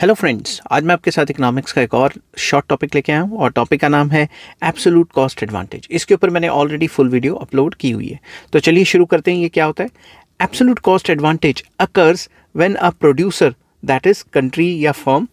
Hello friends, आज मैं आपके साथ इकोनॉमिक्स का एक और शॉर्ट टॉपिक लेके आया हूँ और टॉपिक का नाम है एब्सोल्यूट कॉस्ट एडवांटेज। इसके ऊपर मैंने ऑलरेडी फुल वीडियो अपलोड की हुई है, तो चलिए शुरू करते हैं। ये क्या होता है? Absolute cost advantage occurs when a producer, that is country या firm,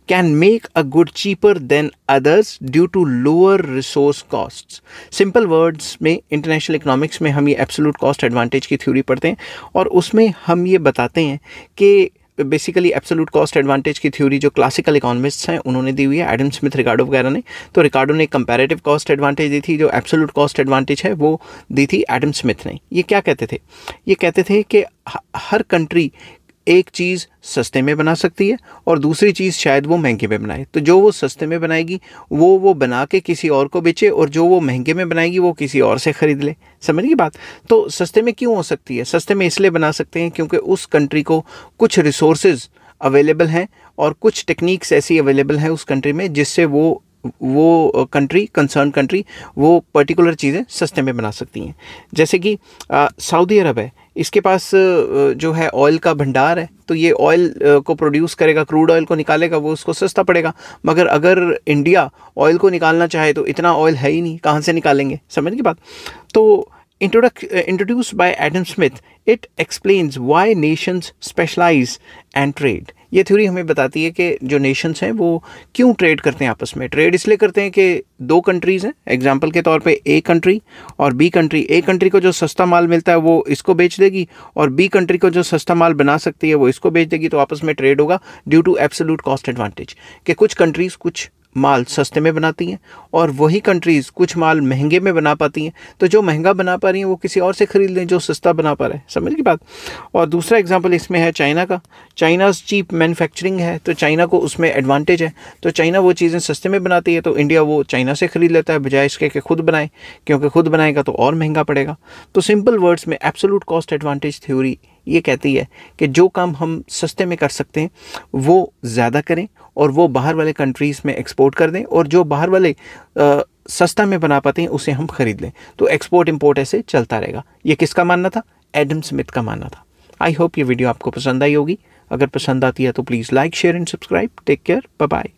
can make a good cheaper than others due to lower resource costs. Simple words में इंटरनेशनल इकोनॉमिक्स में हम ये एब्सोल्यूट कॉस्ट एडवांटेज की थ्योरी पढ़ते हैं और उसमें हम ये बताते हैं कि बेसिकली एब्सोल्यूट कॉस्ट एडवांटेज की थ्योरी जो क्लासिकल इकोनॉमिस्ट्स हैं उन्होंने दी हुई है, एडम स्मिथ, रिकार्डो वगैरह ने। तो रिकार्डो ने कंपैरेटिव कॉस्ट एडवांटेज दी थी, जो एब्सोल्यूट कॉस्ट एडवांटेज है वो दी थी एडम स्मिथ ने। ये क्या कहते थे? ये कहते थे कि हर कंट्री एक चीज़ सस्ते में बना सकती है और दूसरी चीज़ शायद वो महंगे में बनाए। तो जो वो सस्ते में बनाएगी वो बना के किसी और को बेचे, और जो वो महंगे में बनाएगी वो किसी और से ख़रीद ले। समझ गई बात? तो सस्ते में क्यों हो सकती है? सस्ते में इसलिए बना सकते हैं क्योंकि उस कंट्री को कुछ रिसोर्सेज अवेलेबल हैं और कुछ टेक्निक्स ऐसी अवेलेबल हैं उस कंट्री में जिससे वो कंट्री, कंसर्न कंट्री, वो पर्टिकुलर चीज़ें सस्ते में बना सकती हैं। जैसे कि सऊदी अरब है, इसके पास जो है ऑयल का भंडार है, तो ये ऑयल को प्रोड्यूस करेगा, क्रूड ऑयल को निकालेगा, वो उसको सस्ता पड़ेगा। मगर अगर इंडिया ऑयल को निकालना चाहे तो इतना ऑयल है ही नहीं, कहाँ से निकालेंगे? समझ की बात? तो introduced by Adam Smith, it explains why nations specialize and trade. ये थ्योरी हमें बताती है कि जो नेशंस हैं वो क्यों ट्रेड करते हैं आपस में। ट्रेड इसलिए करते हैं कि दो कंट्रीज़ हैं, एग्जांपल के तौर पे ए कंट्री और बी कंट्री। ए कंट्री को जो सस्ता माल मिलता है वो इसको बेच देगी, और बी कंट्री को जो सस्ता माल बना सकती है वो इसको बेच देगी। तो आपस में ट्रेड होगा due to absolute cost advantage, कि कुछ कंट्रीज़ कुछ माल सस्ते में बनाती हैं और वही कंट्रीज़ कुछ माल महंगे में बना पाती हैं। तो जो महंगा बना पा रही हैं वो किसी और से ख़रीद लें जो सस्ता बना पा रहा है। समझ की बात? और दूसरा एग्जांपल इसमें है चाइना का। चाइनाज़ चीप मैन्युफैक्चरिंग है, तो चाइना को उसमें एडवांटेज है। तो चाइना वो चीज़ें सस्ते में बनाती है, तो इंडिया वो चाइना से ख़रीद लेता है बजाय इसके कि खुद बनाए, क्योंकि खुद बनाएगा तो और महंगा पड़ेगा। तो सिंपल वर्ड्स में एब्सोल्यूट कॉस्ट एडवांटेज थ्योरी ये कहती है कि जो काम हम सस्ते में कर सकते हैं वो ज़्यादा करें और वो बाहर वाले कंट्रीज़ में एक्सपोर्ट कर दें, और जो बाहर वाले सस्ता में बना पाते हैं उसे हम ख़रीद लें। तो एक्सपोर्ट इंपोर्ट ऐसे चलता रहेगा। ये किसका मानना था? एडम स्मिथ का मानना था। आई होप ये वीडियो आपको पसंद आई होगी। अगर पसंद आती है तो please like, share and subscribe. Take care, bye bye.